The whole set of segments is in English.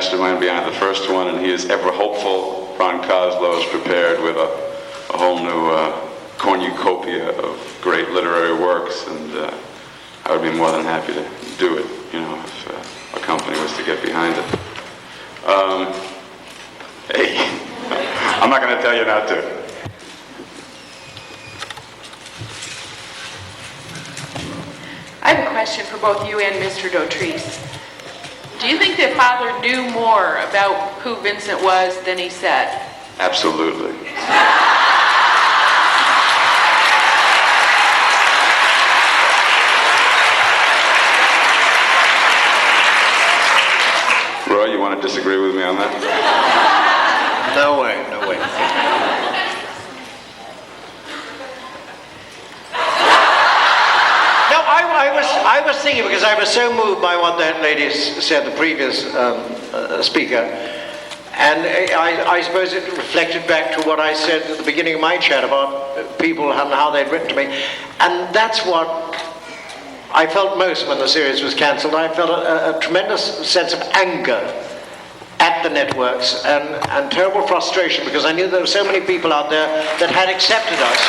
mastermind behind the first one, and he is ever hopeful. Ron Koslow is prepared with a whole new cornucopia of great literary works, and I would be more than happy to do it, if a company was to get behind it. Hey, I'm not going to tell you not to. I have a question for both you and Mr. Dotrice. Do you think that Father knew more about who Vincent was than he said? Absolutely. Roy, you want to disagree with me on that? No way, no way. No, I was thinking, because I was so moved by what that lady said, the previous speaker, and I suppose it reflected back to what I said at the beginning of my chat about people and how they'd written to me, and that's what I felt most when the series was cancelled. I felt a tremendous sense of anger at the networks and terrible frustration, because I knew there were so many people out there that had accepted us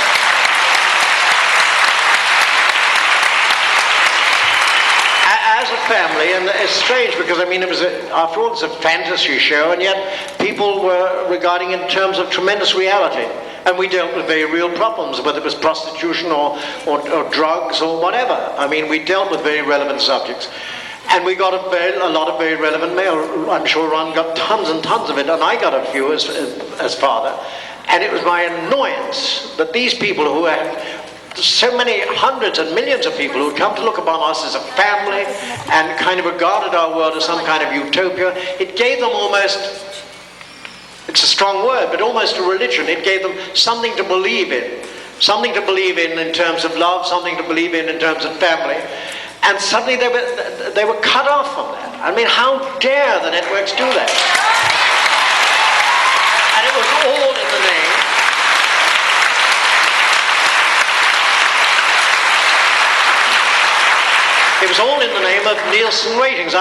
as a family. And it's strange, because it was after all, it's a fantasy show, and yet people were regarding it in terms of tremendous reality. And we dealt with very real problems, whether it was prostitution or drugs or whatever. We dealt with very relevant subjects. And we got a lot of very relevant mail. I'm sure Ron got tons and tons of it, and I got a few as father. And it was my annoyance that these people who had so many hundreds and millions of people who had come to look upon us as a family and kind of regarded our world as some kind of utopia, it gave them almost... It's a strong word, but almost a religion. It gave them something to believe in. Something to believe in terms of love, something to believe in terms of family. And suddenly they were cut off from that. How dare the networks do that? And it was all in the name. It was all in the name of Nielsen ratings.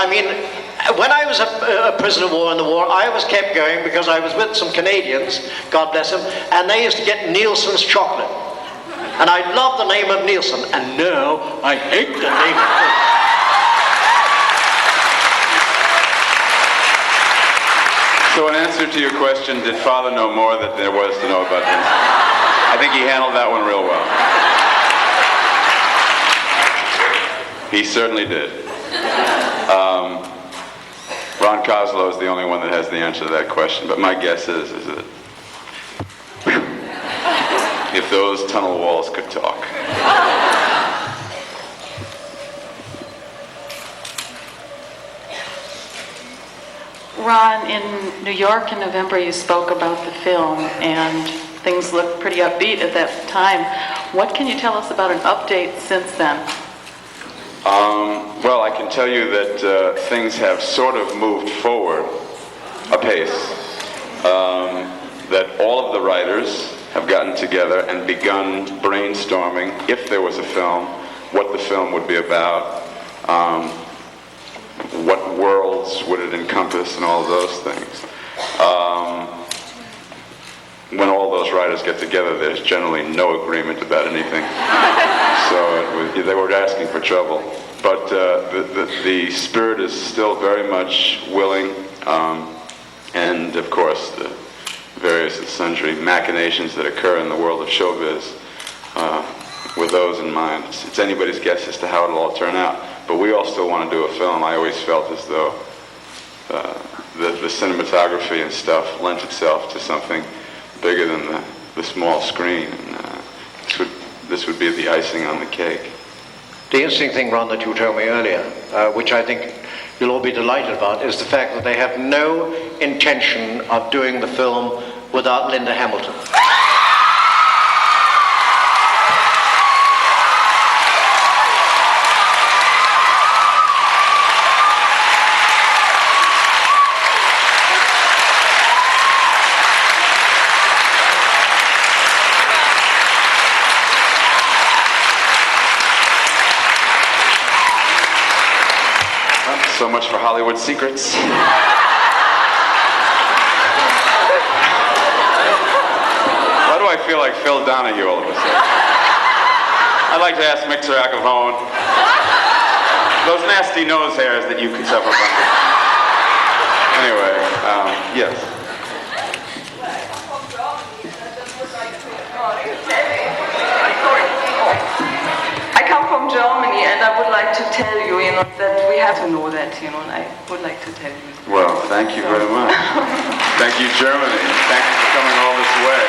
When I was a prisoner of war in the war, I was kept going because I was with some Canadians, God bless them, and they used to get Nielsen's chocolate. And I love the name of Nielsen, and now I hate the name of it. So in answer to your question, did Father know more than there was to know about this? I think he handled that one real well. He certainly did. Ron Koslow is the only one that has the answer to that question, but my guess is that if those tunnel walls could talk. Ron, in New York in November, you spoke about the film, and things looked pretty upbeat at that time. What can you tell us about an update since then? Well, I can tell you that things have sort of moved forward apace. That all of the writers have gotten together and begun brainstorming, if there was a film, what the film would be about, what worlds would it encompass, and all of those things. When all those writers get together, there's generally no agreement about anything. So they were asking for trouble. But the spirit is still very much willing, and of course the various and sundry machinations that occur in the world of showbiz, with those in mind. It's anybody's guess as to how it'll all turn out. But we all still want to do a film. I always felt as though the cinematography and stuff lent itself to something bigger than the small screen. And this would be the icing on the cake. The interesting thing, Ron, that you told me earlier, which I think you'll all be delighted about, is the fact that they have no intention of doing the film without Linda Hamilton. So much for Hollywood secrets. feel like Phil Donahue all of a sudden. I'd like to ask Mr. Acovone, those nasty nose hairs that you can suffer from. Anyway, yes. I come from Germany, and I would like to tell you, that we have to know that, and I would like to tell you. Well, thank you very much. Thank you, Germany. Thank you for coming all this way.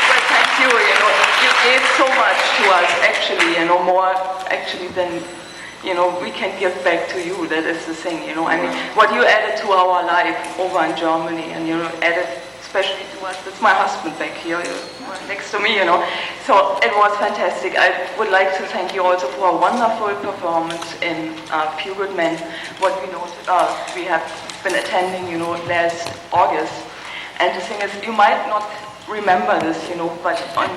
Well, thank you, you gave so much to us, actually, more actually than, we can give back to you. That is the thing, I mean, what you added to our life over in Germany, and, added especially to us. That's my husband back here, next to me, So it was fantastic. I would like to thank you also for a wonderful performance in Few Good Men, what we have been attending, last August. And the thing is, you might not remember this, but on